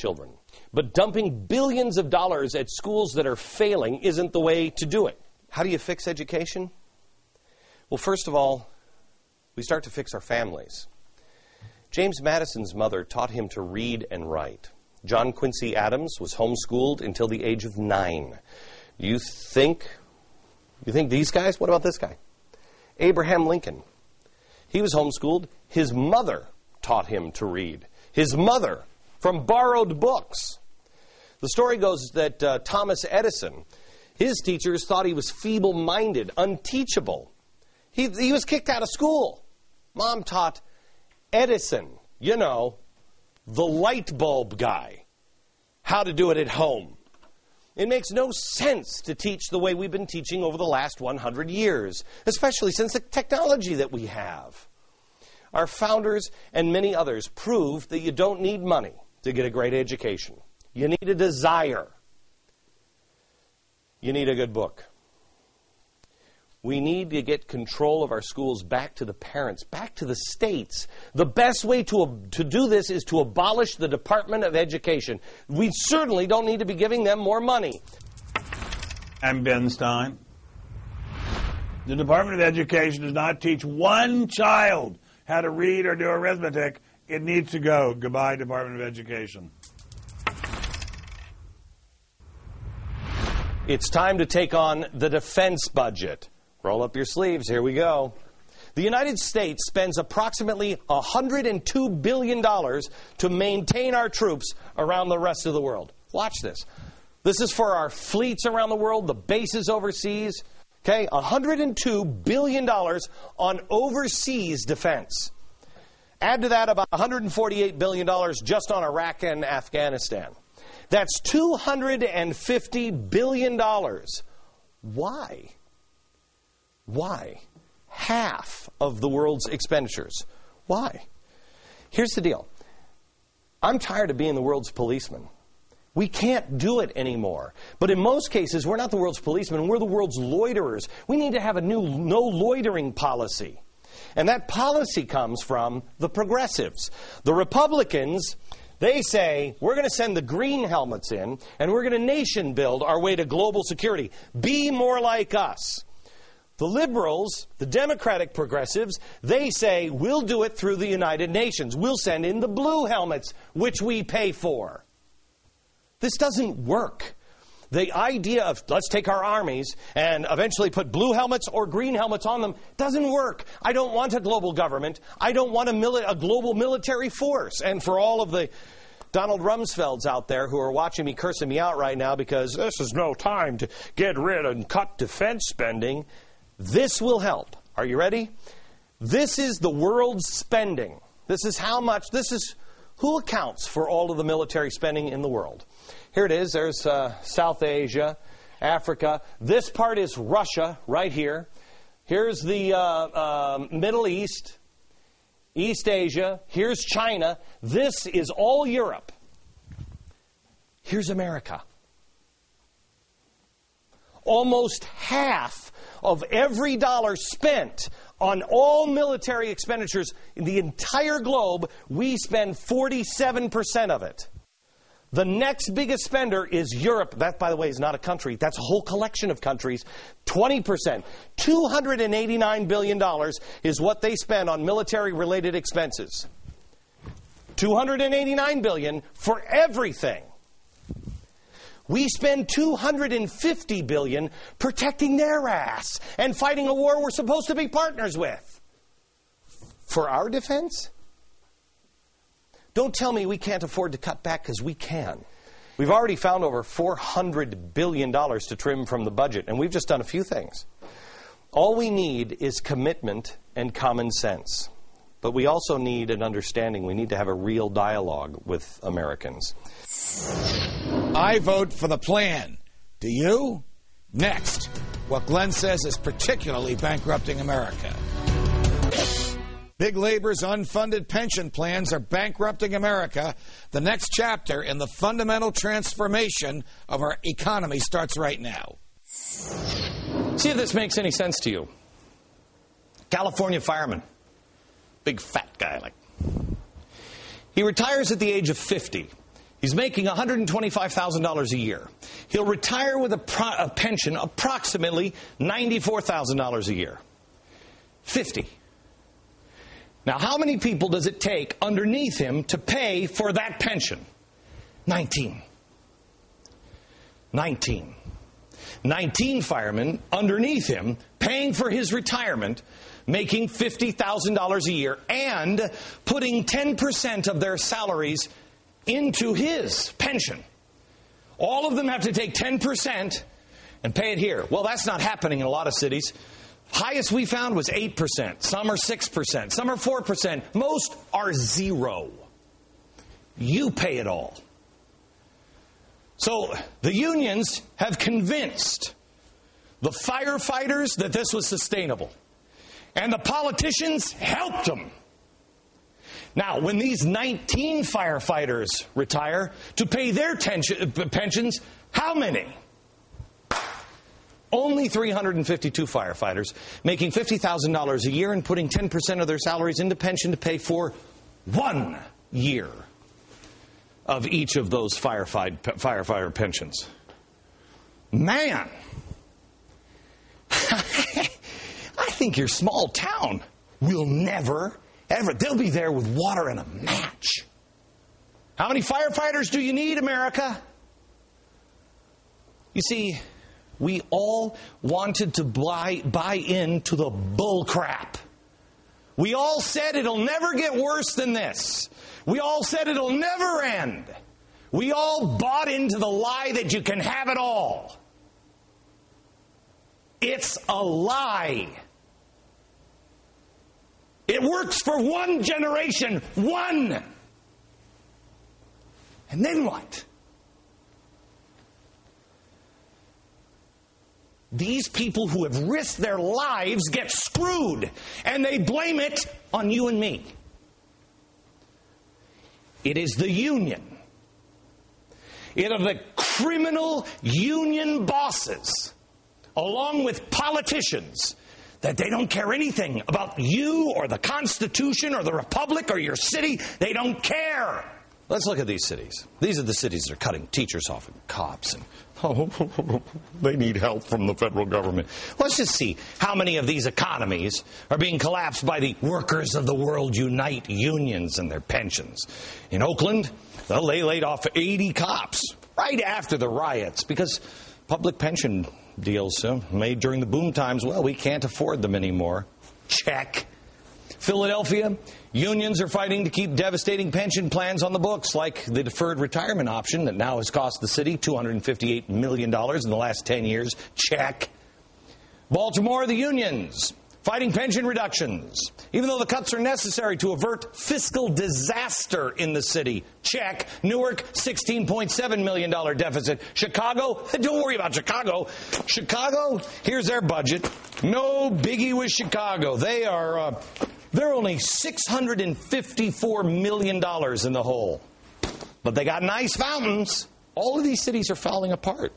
children. But dumping billions of dollars at schools that are failing isn't the way to do it. How do you fix education? Well, first of all, we start to fix our families. James Madison's mother taught him to read and write. John Quincy Adams was homeschooled until the age of 9. You think these guys? What about this guy? Abraham Lincoln. He was homeschooled. His mother taught him to read. His mother, from borrowed books. The story goes that Thomas Edison, his teachers thought he was feeble-minded, unteachable. He was kicked out of school. Mom taught Edison, the light bulb guy, how to do it at home. It makes no sense to teach the way we've been teaching over the last 100 years, especially since the technology that we have. Our founders and many others proved that you don't need money to get a great education. You need a desire. You need a good book. We need to get control of our schools back to the parents, back to the states. The best way to do this is to abolish the Department of Education. We certainly don't need to be giving them more money. I'm Ben Stein. The Department of Education does not teach one child how to read or do arithmetic. It needs to go. Goodbye, Department of Education. It's time to take on the defense budget. Roll up your sleeves. Here we go. The United States spends approximately $102 billion to maintain our troops around the rest of the world. Watch this. This is for our fleets around the world, the bases overseas. Okay, $102 billion on overseas defense. Add to that about $148 billion just on Iraq and Afghanistan. That's $250 billion. Why? Why? Half of the world's expenditures. Why? Here's the deal. I'm tired of being the world's policeman. We can't do it anymore. But in most cases, we're not the world's policemen. We're the world's loiterers. We need to have a new no loitering policy. And that policy comes from the progressives. The Republicans, they say, we're going to send the green helmets in, and we're going to nation build our way to global security. Be more like us. The liberals, the Democratic progressives, they say we'll do it through the United Nations. We'll send in the blue helmets, which we pay for. This doesn't work. The idea of let's take our armies and eventually put blue helmets or green helmets on them doesn't work. I don't want a global government. I don't want a global military force. And for all of the Donald Rumsfelds out there who are watching me cursing me out right now because this is no time to get rid and cut defense spending, this will help. Are you ready? This is the world's spending. This is how much, this is who accounts for all of the military spending in the world. Here it is. There's South Asia, Africa. This part is Russia right here. Here's the Middle East, East Asia. Here's China. This is all Europe. Here's America. Almost half of every dollar spent on all military expenditures in the entire globe, we spend 47% of it. The next biggest spender is Europe. That, by the way, is not a country. That's a whole collection of countries. 20%. $289 billion is what they spend on military-related expenses. $289 billion for everything. We spend $250 billion protecting their ass and fighting a war we're supposed to be partners with. For our defense? Don't tell me we can't afford to cut back, because we can. We've already found over $400 billion to trim from the budget, and we've just done a few things. All we need is commitment and common sense. But we also need an understanding. We need to have a real dialogue with Americans. I vote for the plan. Do you? Next, what Glenn says is particularly bankrupting America. Big labor's unfunded pension plans are bankrupting America. The next chapter in the fundamental transformation of our economy starts right now. See if this makes any sense to you. California fireman. Big fat guy. He retires at the age of 50. He's making $125,000 a year. He'll retire with a pension approximately $94,000 a year. 50. Now, how many people does it take underneath him to pay for that pension? 19. 19 firemen underneath him paying for his retirement, making $50,000 a year, and putting 10% of their salaries into his pension. All of them have to take 10% and pay it here. Well, that's not happening in a lot of cities. Highest we found was 8%. Some are 6%. Some are 4%. Most are 0. You pay it all. So the unions have convinced the firefighters that this was sustainable. And the politicians helped them. Now, when these 19 firefighters retire to pay their pensions, how many? Only 352 firefighters making $50,000 a year and putting 10% of their salaries into pension to pay for 1 year of each of those firefighter pensions. Man, I think your small town will never, ever, they'll be there with water and a match. How many firefighters do you need, America? You see, we all wanted to buy into the bull crap. We all said it'll never get worse than this. We all said it'll never end. We all bought into the lie that you can have it all. It's a lie. It works for one generation. One. And then what? These people who have risked their lives get screwed, and they blame it on you and me. It is the union. It are the criminal union bosses, along with politicians, that they don't care anything about you or the Constitution or the Republic or your city. They don't care. Let's look at these cities. These are the cities that are cutting teachers off and cops, and they need help from the federal government. Let's just see how many of these economies are being collapsed by the Workers of the World Unite unions and their pensions. In Oakland, they laid off 80 cops right after the riots because public pension deals made during the boom times, well, we can't afford them anymore. Check. Philadelphia, unions are fighting to keep devastating pension plans on the books, like the deferred retirement option that now has cost the city $258 million in the last 10 years. Check. Baltimore, the unions fighting pension reductions, even though the cuts are necessary to avert fiscal disaster in the city. Check. Newark, $16.7 million deficit. Chicago, don't worry about Chicago. Chicago, here's their budget. No biggie with Chicago. They're only $654 million in the hole. But they got nice fountains. All of these cities are falling apart.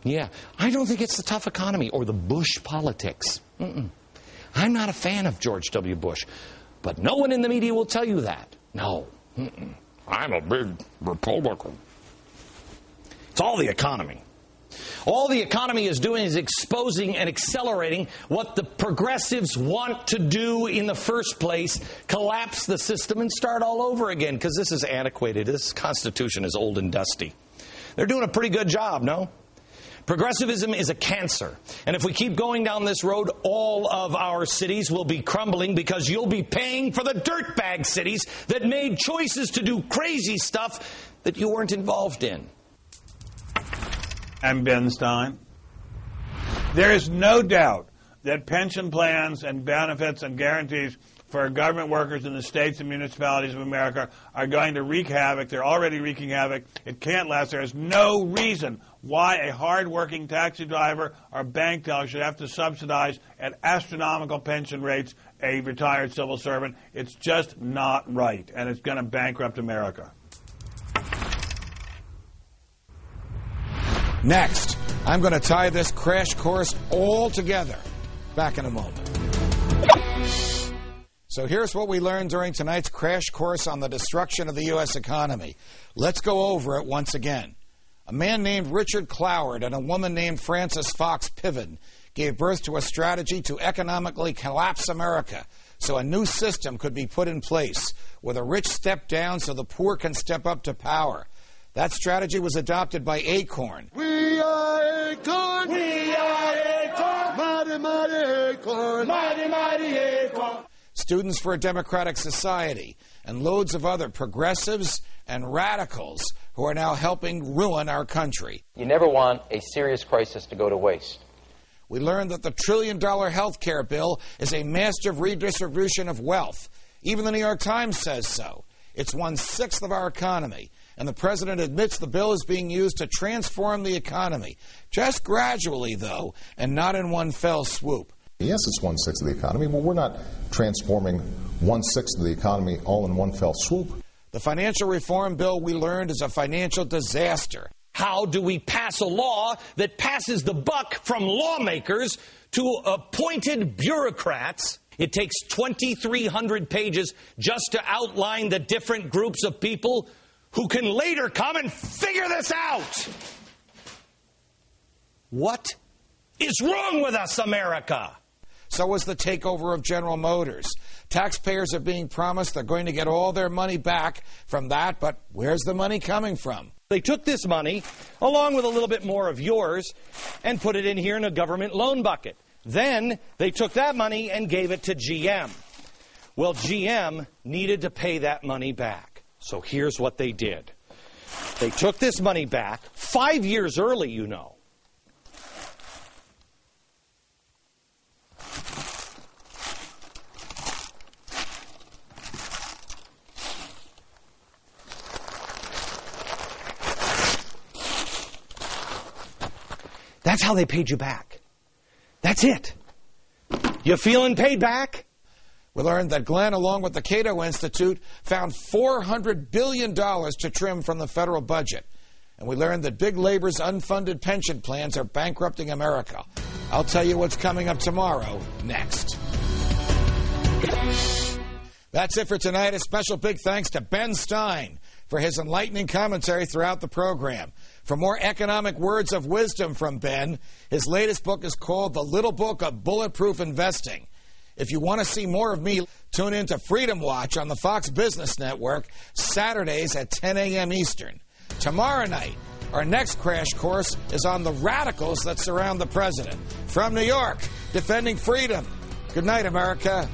Yeah, I don't think it's the tough economy or the Bush politics. I'm not a fan of George W. Bush. But no one in the media will tell you that. No. I'm a big Republican. It's all the economy. All the economy is doing is exposing and accelerating what the progressives want to do in the first place, collapse the system and start all over again, because this is antiquated. This Constitution is old and dusty. They're doing a pretty good job, no? Progressivism is a cancer. And if we keep going down this road, all of our cities will be crumbling because you'll be paying for the dirtbag cities that made choices to do crazy stuff that you weren't involved in. I'm Ben Stein. There is no doubt that pension plans and benefits and guarantees for government workers in the states and municipalities of America are going to wreak havoc. They're already wreaking havoc. It can't last. There is no reason why a hard-working taxi driver or bank teller should have to subsidize at astronomical pension rates a retired civil servant. It's just not right, and it's going to bankrupt America. Next, I'm going to tie this crash course all together. Back in a moment. So here's what we learned during tonight's crash course on the destruction of the U.S. economy. Let's go over it once again. A man named Richard Cloward and a woman named Frances Fox Piven gave birth to a strategy to economically collapse America so a new system could be put in place where the rich step down so the poor can step up to power. That strategy was adopted by Acorn. We are Acorn! We are Acorn! Mighty, mighty Acorn! Mighty, mighty Acorn! Students for a Democratic Society, and loads of other progressives and radicals who are now helping ruin our country. You never want a serious crisis to go to waste. We learned that the trillion-dollar health care bill is a massive redistribution of wealth. Even the New York Times says so. It's 1/6 of our economy, and the president admits the bill is being used to transform the economy, just gradually, though, and not in one fell swoop. Yes, it's 1/6 of the economy, but we're not transforming 1/6 of the economy all in one fell swoop. The financial reform bill, we learned, is a financial disaster. How do we pass a law that passes the buck from lawmakers to appointed bureaucrats? It takes 2,300 pages just to outline the different groups of people who can later come and figure this out. What is wrong with us, America? So was the takeover of General Motors. Taxpayers are being promised they're going to get all their money back from that, but where's the money coming from? They took this money, along with a little bit more of yours, and put it in here in a government loan bucket. Then they took that money and gave it to GM. Well, GM needed to pay that money back. So here's what they did. They took this money back 5 years early, you know. That's how they paid you back. That's it. You feeling paid back? We learned that Glenn, along with the Cato Institute, found $400 billion to trim from the federal budget. And we learned that big labor's unfunded pension plans are bankrupting America. I'll tell you what's coming up tomorrow, next. That's it for tonight. A special big thanks to Ben Stein for his enlightening commentary throughout the program. For more economic words of wisdom from Ben, his latest book is called The Little Book of Bulletproof Investing. If you want to see more of me, tune in to Freedom Watch on the Fox Business Network, Saturdays at 10 a.m. Eastern. Tomorrow night, our next crash course is on the radicals that surround the president. From New York, defending freedom. Good night, America.